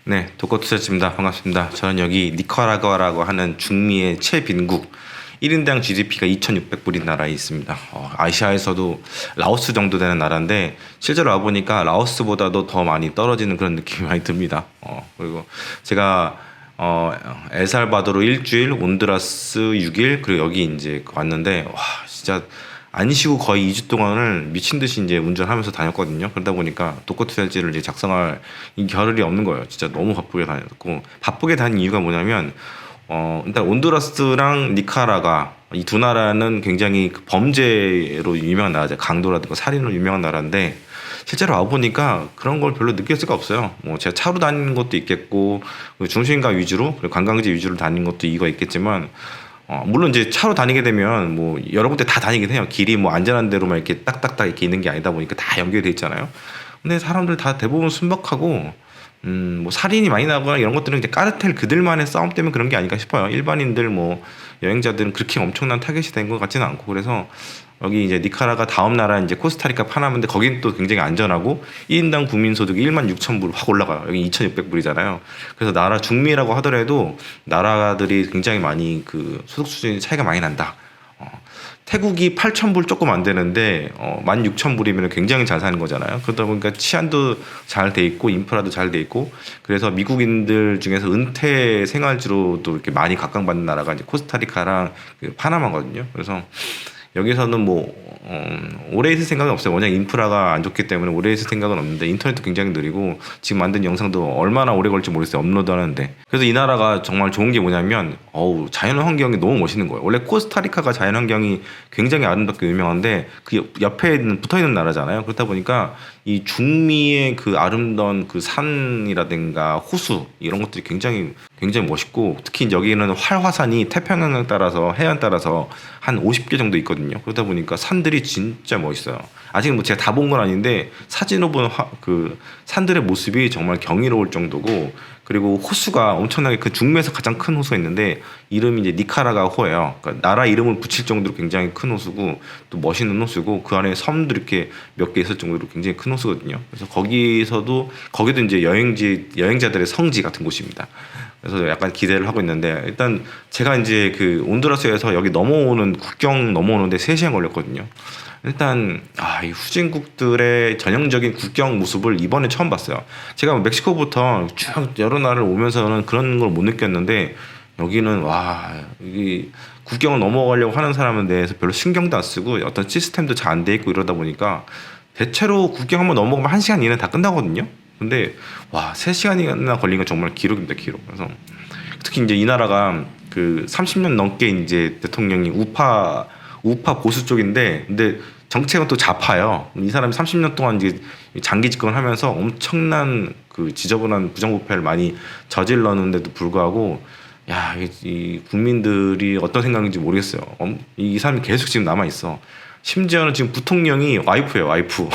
네, 도커투자입니다. 반갑습니다. 저는 여기 니카라과라고 하는 중미의 최빈국 1인당 GDP가 2,600불인 나라에 있습니다. 아시아에서도 라오스 정도 되는 나라인데 실제로 와보니까 라오스보다도 더 많이 떨어지는 그런 느낌이 많이 듭니다. 그리고 제가 엘살바도르 일주일, 온두라스 6일, 그리고 여기 이제 왔는데 와 진짜 안 쉬고 거의 2주 동안을 미친 듯이 이제 운전하면서 다녔거든요. 그러다 보니까 도커투자지를 이제 작성할 이 겨를이 없는 거예요. 진짜 너무 바쁘게 다녔고, 바쁘게 다닌 이유가 뭐냐면 일단 온두라스랑 니카라가 이 두 나라는 굉장히 그 범죄로 유명한 나라죠. 강도라든가 살인으로 유명한 나라인데 실제로 와보니까 그런 걸 별로 느낄 수가 없어요. 뭐 제가 차로 다니는 것도 있겠고 중심가 위주로 그리고 관광지 위주로 다니는 것도 이유가 있겠지만 물론 이제 차로 다니게 되면 뭐 여러 군데 다 다니긴 해요. 길이 뭐 안전한 데로만 이렇게 딱딱딱 이렇게 있는 게 아니다 보니까 다 연결이 돼 있잖아요. 근데 사람들 다 대부분 순박하고 뭐 살인이 많이 나거나 이런 것들은 이제 까르텔 그들만의 싸움 때문에 그런 게 아닐까 싶어요. 일반인들 뭐 여행자들은 그렇게 엄청난 타겟이 된 것 같지는 않고, 그래서 여기 이제 니카라가 다음 나라 이제 코스타리카 파나마인데 거긴 또 굉장히 안전하고 1인당 국민 소득이 16,000불 확 올라가요. 여기 2,600불이잖아요. 그래서 나라 중미라고 하더라도 나라들이 굉장히 많이 그 소득 수준이 차이가 많이 난다. 태국이 8,000불 조금 안 되는데 16,000불이면 굉장히 잘 사는 거잖아요. 그러다 보니까 치안도 잘 돼 있고 인프라도 잘 돼 있고, 그래서 미국인들 중에서 은퇴 생활지로도 이렇게 많이 각광받는 나라가 이제 코스타리카랑 그 파나마거든요. 그래서 여기서는 뭐 오래 있을 생각은 없어요. 워낙 인프라가 안 좋기 때문에 오래 있을 생각은 없는데 인터넷도 굉장히 느리고 지금 만든 영상도 얼마나 오래 걸릴지 모르겠어요. 업로드하는데. 그래서 이 나라가 정말 좋은 게 뭐냐면 자연 환경이 너무 멋있는 거예요. 원래 코스타리카가 자연 환경이 굉장히 아름답게 유명한데 그 옆에 붙어 있는 나라잖아요. 그렇다 보니까 이 중미의 그 아름다운 그 산이라든가 호수 이런 것들이 굉장히 멋있고, 특히 여기는 활화산이 태평양 따라서 해안 따라서 한 50개 정도 있거든요. 그러다 보니까 산들이 진짜 멋있어요. 아직 뭐 제가 다 본 건 아닌데 사진으로 본 그 산들의 모습이 정말 경이로울 정도고, 그리고 호수가 엄청나게 그 중미에서 가장 큰 호수가 있는데 이름이 이제 니카라가 호예요. 그러니까 나라 이름을 붙일 정도로 굉장히 큰 호수고 또 멋있는 호수고, 그 안에 섬도 이렇게 몇 개 있을 정도로 굉장히 큰 호수거든요. 그래서 거기도 이제 여행자들의 성지 같은 곳입니다. 그래서 약간 기대를 하고 있는데, 일단 제가 이제 그 온두라스에서 여기 국경 넘어오는데 3시간 걸렸거든요. 일단 이 후진국들의 전형적인 국경 모습을 이번에 처음 봤어요. 제가 멕시코부터 쭉 여러 나라를 오면서는 그런 걸 못 느꼈는데 여기는 이 국경을 넘어가려고 하는 사람에 대해서 별로 신경도 안 쓰고 어떤 시스템도 잘 안 돼 있고 이러다 보니까 대체로 국경 한번 넘어가면 1시간 이내에 다 끝나거든요. 근데 3시간이나 걸린 건 정말 기록입니다, 기록. 그래서 특히 이제 이 나라가 그 30년 넘게 이제 대통령이 우파 보수 쪽인데, 근데 정책은 또 좌파예요. 이 사람이 30년 동안 이제 장기 집권을 하면서 엄청난 그 지저분한 부정부패를 많이 저질렀는데도 불구하고 이 국민들이 어떤 생각인지 모르겠어요. 이 사람이 계속 지금 남아 있어. 심지어는 지금 부통령이 와이프예요, 와이프.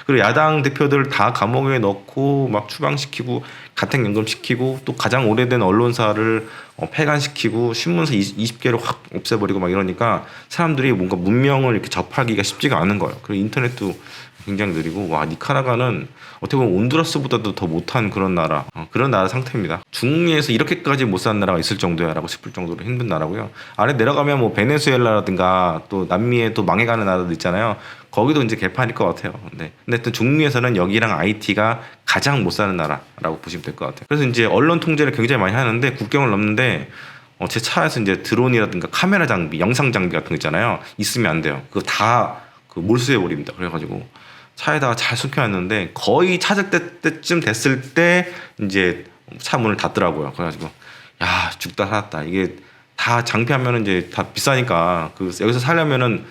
그리고 야당 대표들을 다 감옥에 넣고 막 추방시키고 가택연금 시키고, 또 가장 오래된 언론사를 폐간시키고 신문사 20개를 확 없애버리고 막 이러니까 사람들이 뭔가 문명을 이렇게 접하기가 쉽지가 않은 거예요. 그리고 인터넷도 굉장히 느리고, 니카라과는 어떻게 보면 온두라스보다도 더 못한 그런 나라 상태입니다. 중미에서 이렇게까지 못 사는 나라가 있을 정도야라고 싶을 정도로 힘든 나라고요. 아래 내려가면 뭐 베네수엘라라든가 또 남미에 또 망해가는 나라도 있잖아요. 거기도 이제 개판일 것 같아요. 근데 하여튼 중미에서는 여기랑 IT가 가장 못 사는 나라라고 보시면 될 것 같아요. 그래서 이제 언론 통제를 굉장히 많이 하는데 국경을 넘는데 제 차에서 이제 드론이라든가 카메라 장비, 영상 장비 같은 거 있잖아요. 있으면 안 돼요. 그거 다 그 몰수해 버립니다. 그래가지고 차에다가 잘 숨겨놨는데 거의 찾을 때쯤 됐을 때 이제 차 문을 닫더라고요. 그래가지고 죽다 살았다. 이게 다 장피하면은 이제 다 비싸니까 여기서 살려면은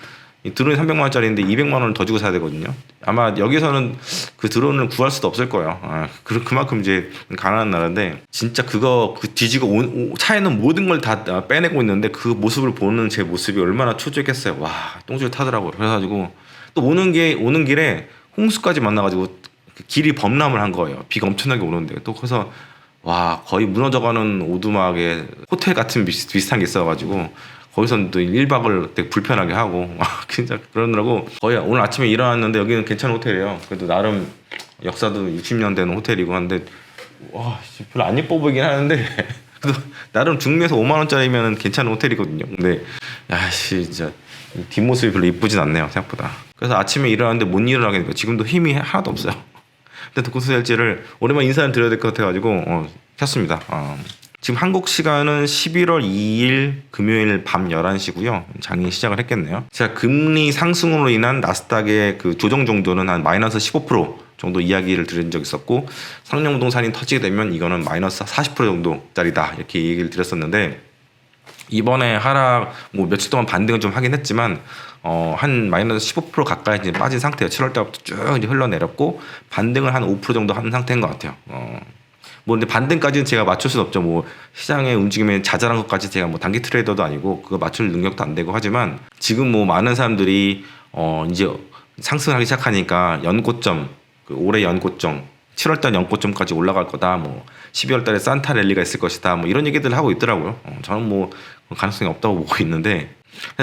이 드론이 300만 원짜리인데 200만 원을 더 주고 사야 되거든요. 아마 여기서는 그 드론을 구할 수도 없을 거예요. 그만큼 이제 가난한 나라인데, 진짜 그거 뒤지고 차에는 모든 걸 다 빼내고 있는데 그 모습을 보는 제 모습이 얼마나 초조했겠어요. 똥줄 타더라고요. 그래가지고 또 오는 길에 홍수까지 만나가지고 길이 범람을 한 거예요. 비가 엄청나게 오는데 또 그래서 거의 무너져가는 오두막에 호텔 같은 비슷한 게 있어가지고 거기서는 또 1박을 되게 불편하게 하고 진짜 그러느라고 거의 오늘 아침에 일어났는데 여기는 괜찮은 호텔이에요. 그래도 나름 역사도 60년 되는 호텔이고 한데 와, 별로 안 예뻐 보이긴 하는데 그래도 나름 중매에서 5만 원짜리면 괜찮은 호텔이거든요. 근데 야씨 진짜 뒷모습이 별로 이쁘진 않네요 생각보다. 그래서 아침에 일어났는데 못 일어나게 되니까 지금도 힘이 하나도 없어요. 근데 독후소열제를 오랜만에 인사를 드려야 될 것 같아가지고 켰습니다. 지금 한국 시간은 11월 2일 금요일 밤 11시고요. 장이 시작을 했겠네요. 제가 금리 상승으로 인한 나스닥의 그 조정 정도는 한 마이너스 15% 정도 이야기를 드린 적이 있었고, 상용부동산이 터지게 되면 이거는 마이너스 40% 정도짜리다 이렇게 얘기를 드렸었는데, 이번에 하락 뭐 며칠 동안 반등을 좀 하긴 했지만 한 마이너스 15% 가까이 이제 빠진 상태예요. 7월 달부터 쭉 이제 흘러내렸고 반등을 한 5% 정도 한 상태인 것 같아요. 뭐 근데 반등까지는 제가 맞출 수는 없죠. 뭐 시장의 움직임에 자잘한 것까지 제가 뭐 단기 트레이더도 아니고 그거 맞출 능력도 안 되고 하지만, 지금 뭐 많은 사람들이 이제 상승하기 시작하니까 연고점, 그 올해 연고점 7월달 연고점까지 올라갈 거다. 뭐 12월달에 산타 랠리가 있을 것이다. 뭐 이런 얘기들 하고 있더라고요. 저는 뭐 가능성이 없다고 보고 있는데,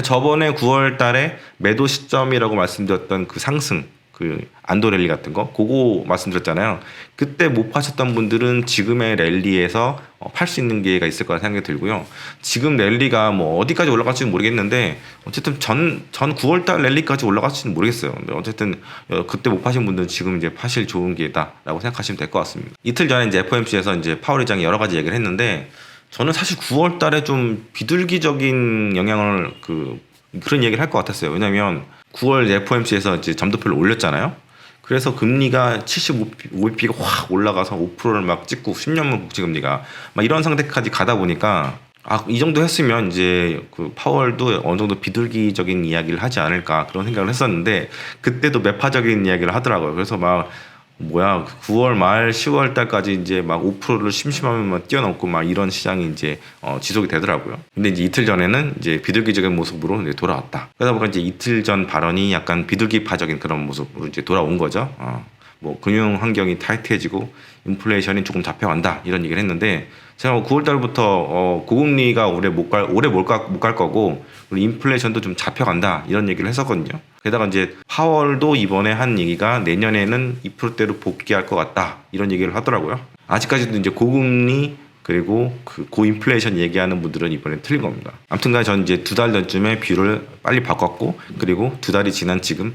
저번에 9월달에 매도 시점이라고 말씀드렸던 그 상승, 그 안도 랠리 같은 거, 그거 말씀드렸잖아요. 그때 못 파셨던 분들은 지금의 랠리에서 팔 수 있는 기회가 있을 거라 생각이 들고요. 지금 랠리가 뭐 어디까지 올라갈지는 모르겠는데 어쨌든 전 9월달 랠리까지 올라갈지는 모르겠어요. 근데 어쨌든 그때 못 파신 분들은 지금 이제 파실 좋은 기회다라고 생각하시면 될 것 같습니다. 이틀 전에 이제 FOMC에서 이제 파월 의장이 여러 가지 얘기를 했는데, 저는 사실 9월달에 좀 비둘기적인 영향을 그런 얘기를 할 것 같았어요. 왜냐면 9월 FOMC에서 이제 점도표를 올렸잖아요. 그래서 금리가 75bp가 확 올라가서 5%를 막 찍고 10년물 국채금리가 막 이런 상태까지 가다 보니까 이 정도 했으면 이제 그 파월도 어느 정도 비둘기적인 이야기를 하지 않을까 그런 생각을 했었는데, 그때도 매파적인 이야기를 하더라고요. 그래서 막 9월 말 10월 달까지 이제 막 5%를 심심하면 막 뛰어넘고 막 이런 시장이 이제 지속이 되더라고요. 근데 이제 이틀 전에는 이제 비둘기적인 모습으로 이제 돌아왔다. 그러다 보니까 이제 이틀 전 발언이 약간 비둘기파적인 그런 모습으로 이제 돌아온 거죠. 뭐 금융 환경이 타이트해지고 인플레이션이 조금 잡혀간다 이런 얘기를 했는데, 제가 9월 달부터 고금리가 올해 못 갈 거고 그리고 인플레이션도 좀 잡혀간다 이런 얘기를 했었거든요. 게다가 이제 파월도 이번에 한 얘기가 내년에는 2%대로 복귀할 것 같다 이런 얘기를 하더라고요. 아직까지도 이제 고금리 그리고 그 고인플레이션 얘기하는 분들은 이번에 틀린 겁니다. 아무튼간 전 이제 2달 전쯤에 뷰를 빨리 바꿨고, 그리고 2달이 지난 지금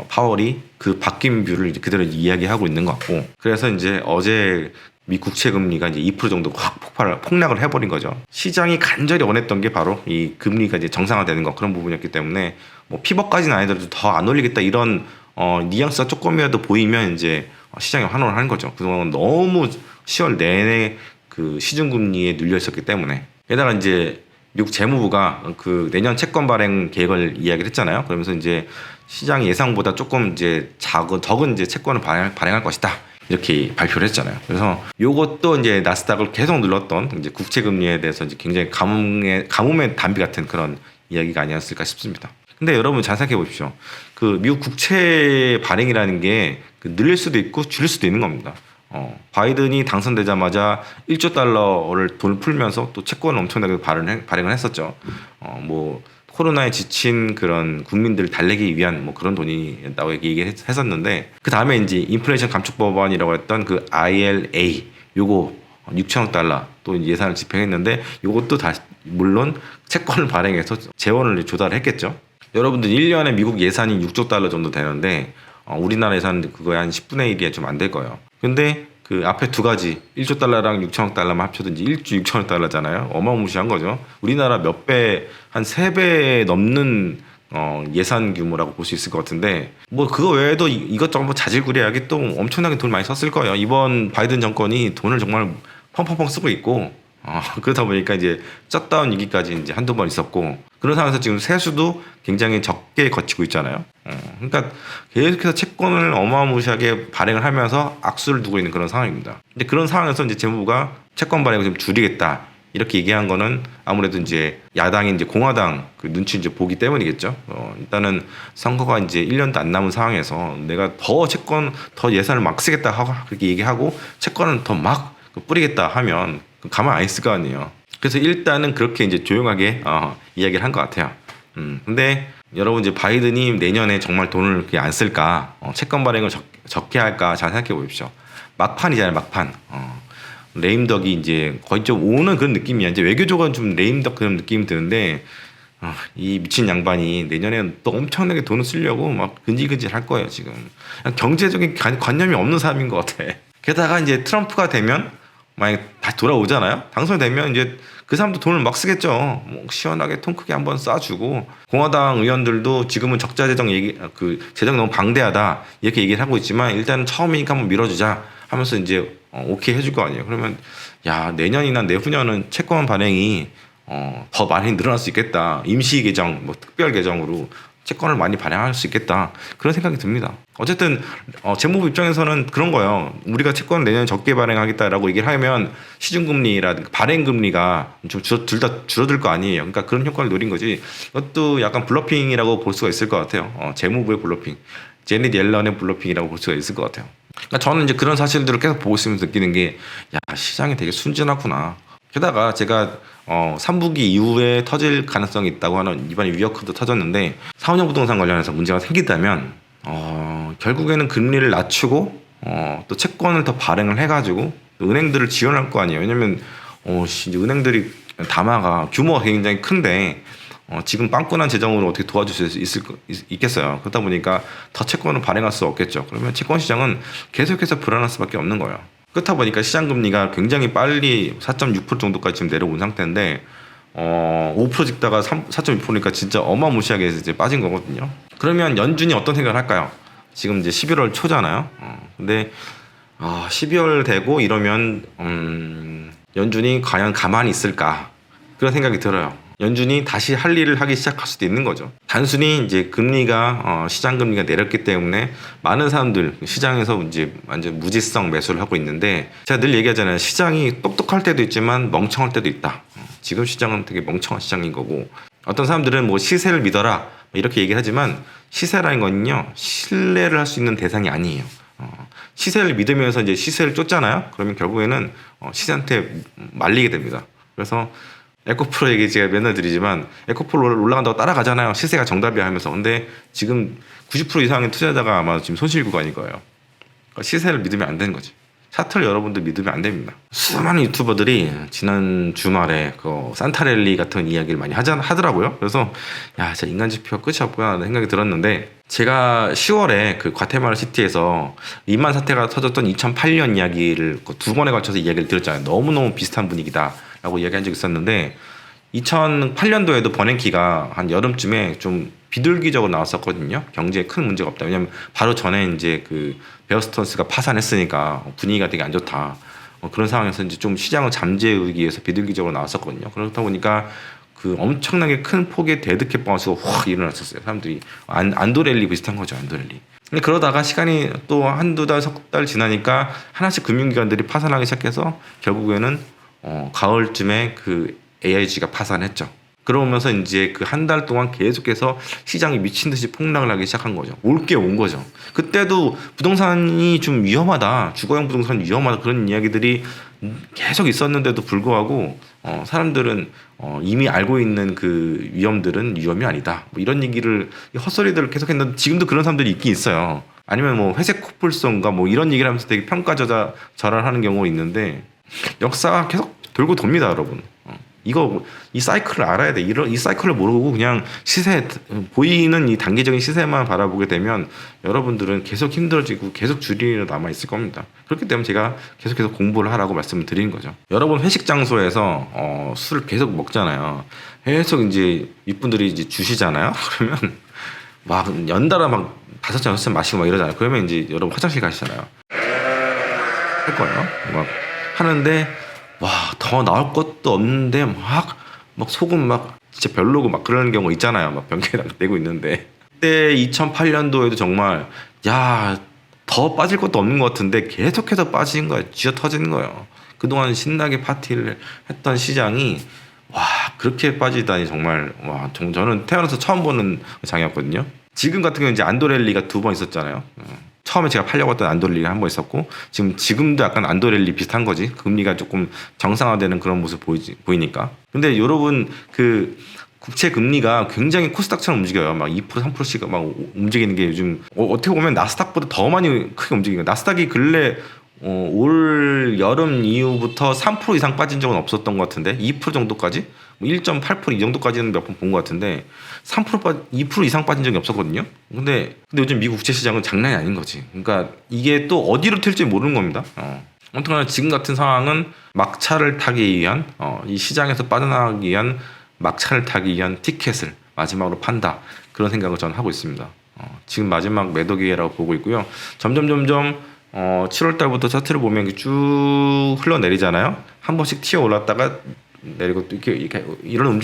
파월이 그 바뀐 뷰를 이제 그대로 이야기하고 있는 것 같고, 그래서 이제 어제 미 국채 금리가 이제 2% 정도 확 폭락을 해버린 거죠. 시장이 간절히 원했던 게 바로 이 금리가 이제 정상화되는 거, 그런 부분이었기 때문에 뭐 피벗까지는 아니더라도 더 안 올리겠다 이런 뉘앙스가 조금이라도 보이면 이제 시장이 환호를 하는 거죠. 그동안 너무 10월 내내 그 시중금리에 눌려 있었기 때문에. 게다가 이제 미국 재무부가 그 내년 채권 발행 계획을 이야기를 했잖아요. 그러면서 이제 시장 예상보다 조금 이제 적은 이제 채권을 발행할 것이다 이렇게 발표를 했잖아요. 그래서 요것도 이제 나스닥을 계속 눌렀던 이제 국채 금리에 대해서 이제 굉장히 가뭄의 단비 같은 그런 이야기가 아니었을까 싶습니다. 근데 여러분 잘 생각해 보십시오. 그 미국 국채 발행이라는 게 늘릴 수도 있고 줄일 수도 있는 겁니다. 바이든이 당선되자마자 1조 달러를 돈을 풀면서 또 채권을 엄청나게 발행을 했었죠. 뭐 코로나에 지친 그런 국민들 달래기 위한 뭐 그런 돈이라고 얘기했었는데, 그 다음에 이제 인플레이션 감축 법안이라고 했던 그 ILA 요거 6천억 달러 또 예산을 집행했는데, 요것도 다시 물론 채권을 발행해서 재원을 조달했겠죠. 여러분들 1년에 미국 예산이 6조 달러 정도 되는데 우리나라 예산은 그거의 한 10분의 1이 좀 안 될 거예요. 근데 그 앞에 두 가지 1조 달러랑 6천억 달러만 합쳐든지 1조 6천억 달러잖아요. 어마무시한 거죠. 우리나라 몇 배, 한 3배 넘는 예산 규모라고 볼 수 있을 것 같은데, 뭐 그거 외에도 이것저것 뭐 자질구레하게 또 엄청나게 돈 많이 썼을 거예요. 이번 바이든 정권이 돈을 정말 펑펑펑 쓰고 있고, 그러다 보니까 이제 셧다운 위기까지 이제 한두 번 있었고, 그런 상황에서 지금 세수도 굉장히 적게 거치고 있잖아요. 그러니까 계속해서 채권을 어마무시하게 발행을 하면서 악수를 두고 있는 그런 상황입니다. 근데 그런 상황에서 이제 재무부가 채권 발행을 좀 줄이겠다 이렇게 얘기한 거는 아무래도 이제 야당이 이제 공화당 그 눈치 이제 보기 때문이겠죠. 일단은 선거가 이제 1년도 안 남은 상황에서 내가 더 예산을 막 쓰겠다 하고 그렇게 얘기하고 채권을 더 막 뿌리겠다 하면 가만 안 있을 거 아니에요. 그래서 일단은 그렇게 이제 조용하게 이야기를 한 것 같아요. 근데 여러분 이제 바이든이 내년에 정말 돈을 그렇게 안 쓸까, 채권 발행을 적게 할까 잘 생각해 보십시오. 막판이잖아요, 막판. 레임덕이 이제 거의 좀 오는 그런 느낌이야. 이제 외교적으로 좀 레임덕 그런 느낌이 드는데 이 미친 양반이 내년에 또 엄청나게 돈을 쓰려고 막 근질근질 할 거예요 지금. 경제적인 관념이 없는 사람인 것 같아. 게다가 이제 트럼프가 되면 만약에 다시 돌아오잖아요. 당선되면 이제 그 사람도 돈을 막 쓰겠죠. 뭐 시원하게 통 크게 한번 쏴주고 공화당 의원들도 지금은 적자 재정 얘기 그 재정 너무 방대하다 이렇게 얘기를 하고 있지만 일단은 처음이니까 한번 밀어주자 하면서 이제 오케이 해줄 거 아니에요. 그러면 야 내년이나 내후년은 채권 발행이 더 많이 늘어날 수 있겠다. 임시 개정, 뭐 특별 개정으로 채권을 많이 발행할 수 있겠다. 그런 생각이 듭니다. 어쨌든 재무부 입장에서는 그런 거예요. 우리가 채권을 내년에 적게 발행하겠다라고 얘기를 하면 시중금리라든가 발행금리가 좀 둘 다 줄어들 거 아니에요. 그러니까 그런 효과를 노린 거지. 이것도 약간 블러핑이라고 볼 수가 있을 것 같아요. 재무부의 블러핑, 제닛 옐런의 블러핑이라고 볼 수가 있을 것 같아요. 그러니까 저는 이제 그런 사실들을 계속 보고 있으면서 느끼는 게, 야 시장이 되게 순진하구나. 게다가 제가 3분기 이후에 터질 가능성이 있다고 하는 이번에 위어크도 터졌는데 4,5년 부동산 관련해서 문제가 생긴다면 결국에는 금리를 낮추고 또 채권을 더 발행을 해가지고 은행들을 지원할 거 아니에요. 왜냐면 이제 은행들이 담화가 규모가 굉장히 큰데 지금 빵꾸난 재정으로 어떻게 도와줄 수 있겠어요. 그러다 보니까 더 채권을 발행할 수 없겠죠. 그러면 채권 시장은 계속해서 불안할 수밖에 없는 거예요. 그렇다 보니까 시장 금리가 굉장히 빨리 4.6% 정도까지 지금 내려온 상태인데 5% 찍다가 4.6%니까 진짜 어마무시하게 이제 빠진 거거든요. 그러면 연준이 어떤 생각을 할까요? 지금 이제 11월 초잖아요. 근데 12월 되고 이러면 연준이 과연 가만히 있을까? 그런 생각이 들어요. 연준이 다시 할 일을 하기 시작할 수도 있는 거죠. 단순히 이제 금리가 시장 금리가 내렸기 때문에 많은 사람들 시장에서 이제 완전 무지성 매수를 하고 있는데 제가 늘 얘기하잖아요. 시장이 똑똑할 때도 있지만 멍청할 때도 있다. 지금 시장은 되게 멍청한 시장인 거고 어떤 사람들은 뭐 시세를 믿어라 이렇게 얘기를 하지만 시세라는 거는요 신뢰를 할 수 있는 대상이 아니에요. 시세를 믿으면서 이제 시세를 쫓잖아요. 그러면 결국에는 시세한테 말리게 됩니다. 그래서 에코프로 얘기 제가 맨날 드리지만 에코프로 올라간다고 따라가잖아요. 시세가 정답이야 하면서. 근데 지금 90% 이상의 투자자가 아마 지금 손실 구간일 거예요. 그러니까 시세를 믿으면 안 되는 거지. 차트를 여러분들 믿으면 안 됩니다. 수많은 유튜버들이 지난 주말에 그 산타랠리 같은 이야기를 많이 하더라고요. 그래서 야, 진짜 인간 지표가 끝이 없구나 하는 생각이 들었는데 제가 10월에 그 과테말라 시티에서 리만 사태가 터졌던 2008년 이야기를 두 번에 걸쳐서 이야기를 드렸잖아요. 너무너무 비슷한 분위기다. 라고 이야기한 적이 있었는데 2008년도에도 버냉키가 한 여름쯤에 좀 비둘기적으로 나왔었거든요. 경제에 큰 문제가 없다. 왜냐면 바로 전에 이제 그 베어스턴스가 파산했으니까 분위기가 되게 안 좋다. 그런 상황에서 이제 좀 시장을 잠재우기 위해서 비둘기적으로 나왔었거든요. 그렇다 보니까 그 엄청나게 큰 폭의 데드캣 바운스가 확 일어났었어요. 사람들이 안도랠리 비슷한 거죠. 안도랠리. 근데 그러다가 시간이 또 한두 달, 석 달 지나니까 하나씩 금융기관들이 파산하기 시작해서 결국에는 가을쯤에 그 AIG가 파산했죠. 그러면서 이제 그 한 달 동안 계속해서 시장이 미친 듯이 폭락을 하기 시작한 거죠. 올 게 온 거죠. 그때도 부동산이 좀 위험하다, 주거용 부동산 위험하다 그런 이야기들이 계속 있었는데도 불구하고 사람들은 이미 알고 있는 그 위험들은 위험이 아니다. 뭐 이런 얘기를 헛소리들을 계속했는데 지금도 그런 사람들이 있긴 있어요. 아니면 뭐 회색 코뿔소인가 뭐 이런 얘기를 하면서 되게 평가절하하는 경우가 있는데 역사가 계속 돌고 돕니다, 여러분. 이 사이클을 알아야 돼. 이 사이클을 모르고 그냥 시세 보이는 이 단기적인 시세만 바라보게 되면 여러분들은 계속 힘들어지고 계속 주리로 남아 있을 겁니다. 그렇기 때문에 제가 계속해서 공부를 하라고 말씀을 드리는 거죠. 여러분 회식 장소에서 술을 계속 먹잖아요. 계속 이제 윗분들이 이제 주시잖아요. 그러면 막 연달아 막 5잔 6잔 마시고 막 이러잖아요. 그러면 이제 여러분 화장실 가시잖아요. 할 거예요. 막 하는데 와, 더 나올 것도 없는데 막 속은 막 진짜 별로고 막 그런 경우 있잖아요. 막 변기에다 내고 있는데 그때 2008년도에도 정말 야, 더 빠질 것도 없는 것 같은데 계속해서 빠지는 거예요. 쥐어 터지는 거예요. 그동안 신나게 파티를 했던 시장이 와, 그렇게 빠지다니 정말 와, 저는 태어나서 처음 보는 장이었거든요. 지금 같은 경우는 이제 안도랠리가 2번 있었잖아요. 처음에 제가 팔려고 했던 안도랠리가 한 번 있었고 지금도 약간 안도랠리 비슷한 거지. 금리가 조금 정상화되는 그런 모습 보이니까. 근데 여러분 그 국채 금리가 굉장히 코스닥처럼 움직여요. 막 2% 3%씩 막 움직이는 게 요즘 어떻게 보면 나스닥보다 더 많이 크게 움직이는 거예요. 나스닥이 근래 올 여름 이후부터 3% 이상 빠진 적은 없었던 것 같은데 2% 정도까지 1.8%이 정도까지는 몇 번 본 것 같은데 2% 이상 빠진 적이 없었거든요. 근데 요즘 미국 국채 시장은 장난이 아닌 거지. 그러니까 이게 또 어디로 튈지 모르는 겁니다. 아무튼 지금 같은 상황은 막차를 타기 위한 이 시장에서 빠져나가기 위한 막차를 타기 위한 티켓을 마지막으로 판다, 그런 생각을 저는 하고 있습니다. 지금 마지막 매도 기회라고 보고 있고요. 점점 7월 달부터 차트를 보면 쭉 흘러내리잖아요. 한 번씩 튀어 올랐다가 내리고 이렇게 이런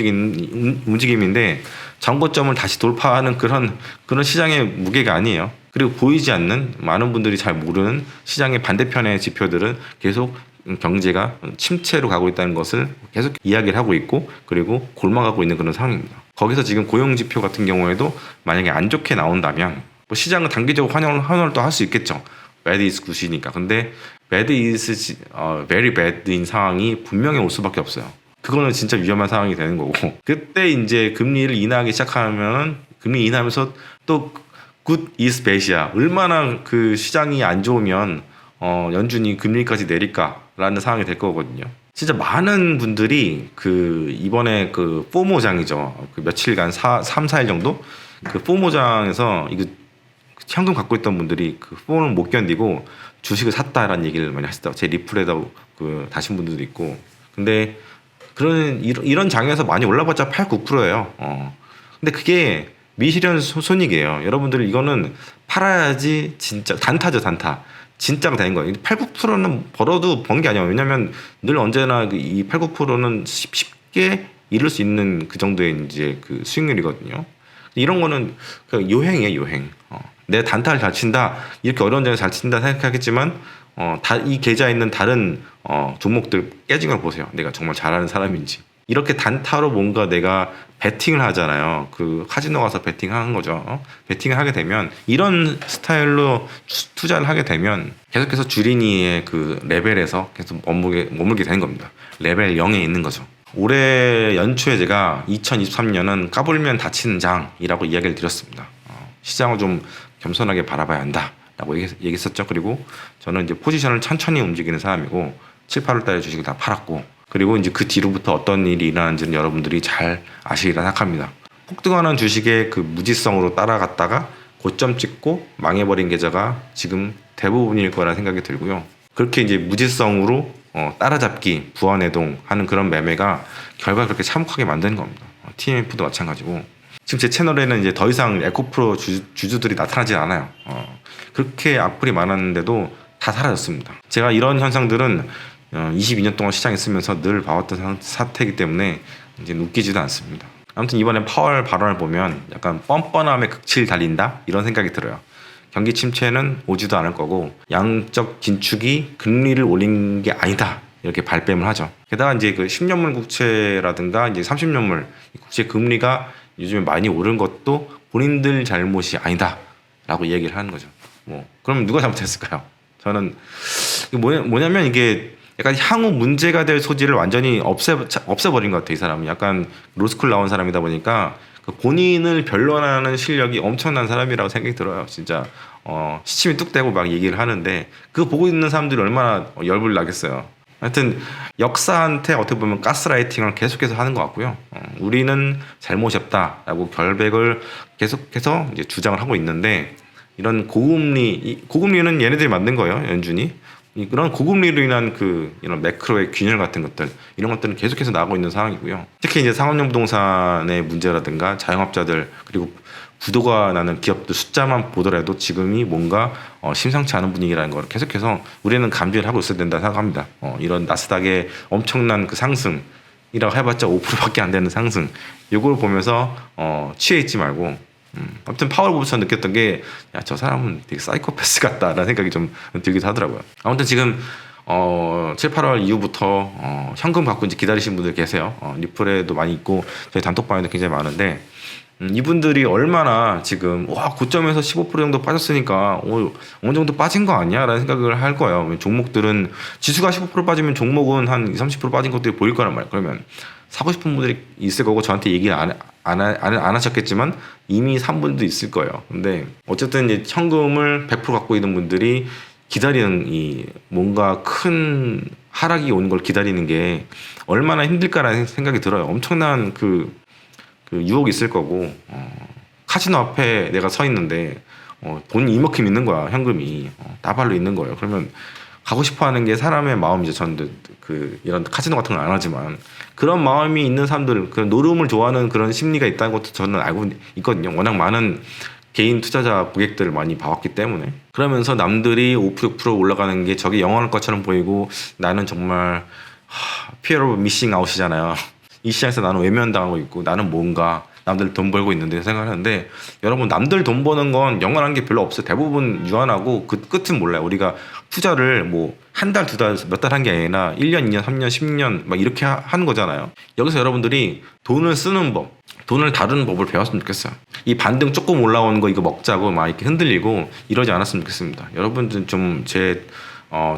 움직임인데 정고점을 다시 돌파하는 그런 시장의 무게가 아니에요. 그리고 보이지 않는, 많은 분들이 잘 모르는 시장의 반대편의 지표들은 계속 경제가 침체로 가고 있다는 것을 계속 이야기를 하고 있고, 그리고 골마가고 있는 그런 상황입니다. 거기서 지금 고용 지표 같은 경우에도 만약에 안 좋게 나온다면 뭐 시장은 단기적으로 환호를 또 할 수 있겠죠. bad is good이니까. 근데 bad is very bad인 상황이 분명히 올 수밖에 없어요. 그거는 진짜 위험한 상황이 되는 거고, 그때 이제 금리를 인하하기 시작하면 금리 인하하면서 또 good is bad이야. 얼마나 그 시장이 안 좋으면 연준이 금리까지 내릴까라는 상황이 될 거거든요. 진짜 많은 분들이 그 이번에 그 포모장이죠. 그 며칠간 3, 4일 정도 그 포모장에서 이거 현금 갖고 있던 분들이 그 포모를 못 견디고 주식을 샀다라는 얘기를 많이 하시더라고요. 제 리플에다 그 다신 분들도 있고. 근데 이런 장에서 많이 올라봤자 8, 9%예요. 근데 그게 미실현 손익이에요. 여러분들 이거는 팔아야지 진짜 단타죠, 단타. 진짜가 되는 거예요. 8, 9%는 벌어도 번 게 아니에요. 왜냐면 늘 언제나 이 8, 9%는 쉽게 이룰 수 있는 그 정도의 이제 그 수익률이거든요. 이런 거는 그냥 요행이에요, 요행. 내 단타를 잘 친다, 이렇게 어려운 장에 잘 친다 생각하겠지만 이 계좌에 있는 다른 종목들 깨진 걸 보세요. 내가 정말 잘하는 사람인지. 이렇게 단타로 뭔가 내가 베팅을 하잖아요. 그 카지노 가서 베팅하는 거죠. 베팅을 하게 되면, 이런 스타일로 투자를 하게 되면 계속해서 주린이의 그 레벨에서 계속 머물게 되는 겁니다. 레벨 0에 있는 거죠. 올해 연초에 제가 2023년은 까불면 다치는 장이라고 이야기를 드렸습니다. 시장을 좀 겸손하게 바라봐야 한다라고 얘기했었죠. 그리고 저는 이제 포지션을 천천히 움직이는 사람이고 7, 8월 달에 주식을 다 팔았고, 그리고 이제 그 뒤로부터 어떤 일이 일어나는지는 여러분들이 잘 아시리라 생각합니다. 폭등하는 주식의 그 무지성으로 따라갔다가 고점 찍고 망해버린 계좌가 지금 대부분일 거라는 생각이 들고요. 그렇게 이제 무지성으로 따라잡기, 부안해동 하는 그런 매매가 결과 그렇게 참혹하게 만드는 겁니다. TMF도 마찬가지고. 지금 제 채널에는 이제 더 이상 에코프로 주주들이 나타나지 않아요. 그렇게 악플이 많았는데도 다 사라졌습니다. 제가 이런 현상들은 22년 동안 시장에 있으면서 늘 봐왔던 사태이기 때문에 이제 웃기지도 않습니다. 아무튼 이번에 파월 발언을 보면 약간 뻔뻔함에 극치를 달린다, 이런 생각이 들어요. 경기 침체는 오지도 않을 거고 양적 긴축이 금리를 올린 게 아니다, 이렇게 발뺌을 하죠. 게다가 이제 그 10년물 국채라든가 이제 30년물 국채 금리가 요즘에 많이 오른 것도 본인들 잘못이 아니다라고 얘기를 하는 거죠. 그럼 누가 잘못했을까요? 저는 뭐냐면 이게 약간 향후 문제가 될 소지를 완전히 없애버린 것 같아요. 이 사람은 약간 로스쿨 나온 사람이다 보니까 그 본인을 변론하는 실력이 엄청난 사람이라고 생각이 들어요. 진짜 시침이 뚝 떼고 막 얘기를 하는데 그거 보고 있는 사람들이 얼마나 열불 나겠어요. 하여튼 역사한테 어떻게 보면 가스라이팅을 계속해서 하는 것 같고요. 우리는 잘못이 없다라고 결백을 계속해서 이제 주장을 하고 있는데, 이런 고금리는 얘네들이 만든 거예요, 연준이. 이런 고금리로 인한 이런 매크로의 균열 같은 것들, 이런 것들은 계속해서 나오고 있는 상황이고요. 특히 이제 상업용 부동산의 문제라든가 자영업자들, 그리고 부도가 나는 기업들 숫자만 보더라도 지금이 뭔가 심상치 않은 분위기라는 걸 계속해서 우리는 감지를 하고 있어야 된다 생각합니다. 이런 나스닥의 엄청난 그 상승이라고 해봤자 5%밖에 안 되는 상승, 이걸 보면서 취해 있지 말고, 아무튼 파월 보면서 느꼈던 게, 야, 저 사람은 되게 사이코패스 같다라는 생각이 좀 들기도 하더라고요. 아무튼 지금 7, 8월 이후부터 현금 갖고 이제 기다리신 분들 계세요. 리플에도 많이 있고 저희 단톡방에도 굉장히 많은데, 이분들이 얼마나 지금 고점에서 15% 정도 빠졌으니까 어느 정도 빠진 거 아니야? 라는 생각을 할 거예요. 종목들은 지수가 15% 빠지면 종목은 한 20, 30% 빠진 것들이 보일 거란 말이에요. 그러면 사고 싶은 분들이 있을 거고, 저한테 얘기 안 하셨겠지만 이미 산 분도 있을 거예요. 근데 어쨌든 이제 현금을 100% 갖고 있는 분들이 기다리는 이 뭔가 큰 하락이 오는 걸 기다리는 게 얼마나 힘들까라는 생각이 들어요. 엄청난 그 유혹이 있을 거고 카지노 앞에 내가 서 있는데 돈이 이만큼 있는 거야. 현금이 다발로 있는 거예요. 그러면 가고 싶어하는 게 사람의 마음이죠. 저는 이런 카지노 같은 건 안 하지만 그런 마음이 있는 사람들, 그런 노름을 좋아하는 그런 심리가 있다는 것도 저는 알고 있거든요. 워낙 많은 개인 투자자 고객들을 많이 봐왔기 때문에. 그러면서 남들이 5% 6% 올라가는 게 저게 영원할 것처럼 보이고 나는 정말 fear of missing out이잖아요. 이 시장에서 나는 외면당하고 있고 나는 뭔가 남들 돈 벌고 있는데 생각하는데, 여러분 남들 돈 버는 건 영원한 게 별로 없어요. 대부분 유한하고 그 끝은 몰라요. 우리가 투자를 뭐 한 달, 두 달, 몇 달 한 게 아니라 1년, 2년, 3년, 10년 막 이렇게 하는 거잖아요. 여기서 여러분들이 돈을 쓰는 법, 돈을 다루는 법을 배웠으면 좋겠어요. 이 반등 조금 올라오는 거 이거 먹자고 막 이렇게 흔들리고 이러지 않았으면 좋겠습니다. 여러분들 좀 제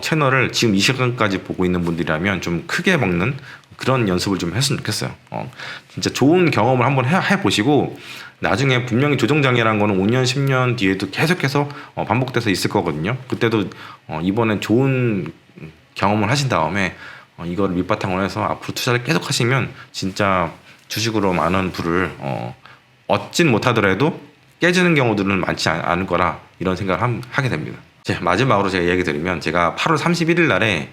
채널을 지금 이 시간까지 보고 있는 분들이라면 좀 크게 먹는 그런 연습을 좀 했으면 좋겠어요. 진짜 좋은 경험을 한번 해보시고 나중에 분명히 조정장애라는 거는 5년, 10년 뒤에도 계속해서 반복돼서 있을 거거든요. 그때도 이번엔 좋은 경험을 하신 다음에 이걸 밑바탕으로 해서 앞으로 투자를 계속 하시면 진짜 주식으로 많은 부를 얻진 못하더라도 깨지는 경우들은 많지 않을 거라 이런 생각을 하게 됩니다. 자, 마지막으로 제가 얘기 드리면 제가 8월 31일 날에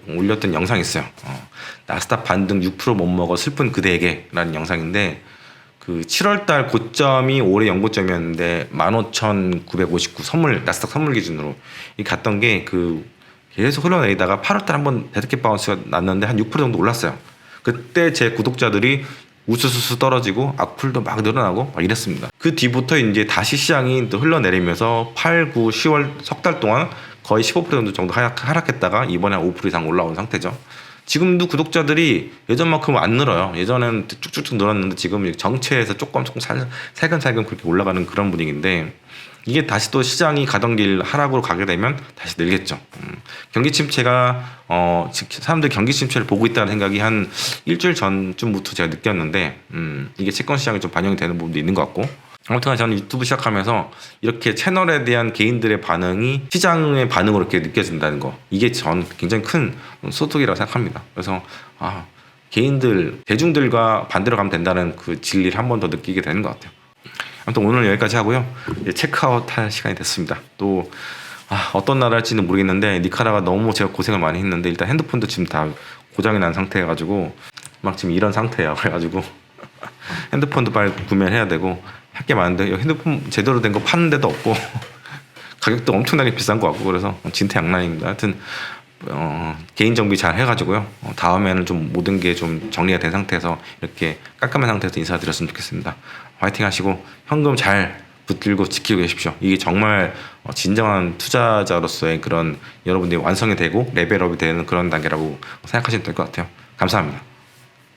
올렸던 영상이 있어요. 나스닥 반등 6% 못 먹어 슬픈 그대에게 라는 영상인데, 그 7월달 고점이 올해 연고점이었는데 15,959 선물, 나스닥 선물 기준으로 이 갔던 게 계속 흘러내리다가 8월달 한번 데드캣 바운스가 났는데 한 6% 정도 올랐어요. 그때 제 구독자들이 우수수수 떨어지고 악플도 막 늘어나고 막 이랬습니다. 그 뒤부터 이제 다시 시장이 또 흘러내리면서 8, 9, 10월 석 달 동안 거의 15% 정도 하락했다가 이번에 5% 이상 올라온 상태죠. 지금도 구독자들이 예전만큼 안 늘어요. 예전에는 쭉쭉쭉 늘었는데 지금 정체에서 조금 살금살금 그렇게 올라가는 그런 분위기인데, 이게 다시 또 시장이 가던 길 하락으로 가게 되면 다시 늘겠죠. 경기 침체가 사람들이 경기 침체를 보고 있다는 생각이 한 일주일 전쯤부터 제가 느꼈는데 이게 채권 시장에 좀 반영이 되는 부분도 있는 것 같고, 아무튼 저는 유튜브 시작하면서 이렇게 채널에 대한 개인들의 반응이 시장의 반응으로 이렇게 느껴진다는 거, 이게 전 굉장히 큰 소득이라고 생각합니다. 그래서 개인들, 대중들과 반대로 가면 된다는 그 진리를 한 번 더 느끼게 되는 것 같아요. 아무튼 오늘 여기까지 하고요. 이제 체크아웃 할 시간이 됐습니다. 또 어떤 나라 할지는 모르겠는데 니카라가 너무 제가 고생을 많이 했는데, 일단 핸드폰도 지금 다 고장이 난 상태여가지고 막 지금 이런 상태야. 그래가지고 핸드폰도 빨리 구매를 해야 되고 할 게 많은데 핸드폰 제대로 된 거 파는 데도 없고 가격도 엄청나게 비싼 것 같고, 그래서 진퇴양난입니다. 하여튼 개인 정비 잘 해가지고요. 다음에는 좀 모든 게 좀 정리가 된 상태에서 이렇게 깔끔한 상태에서 인사드렸으면 좋겠습니다. 화이팅 하시고 현금 잘 붙들고 지키고 계십시오. 이게 정말 진정한 투자자로서의 그런 여러분들이 완성이 되고 레벨업이 되는 그런 단계라고 생각하시면 될 것 같아요. 감사합니다.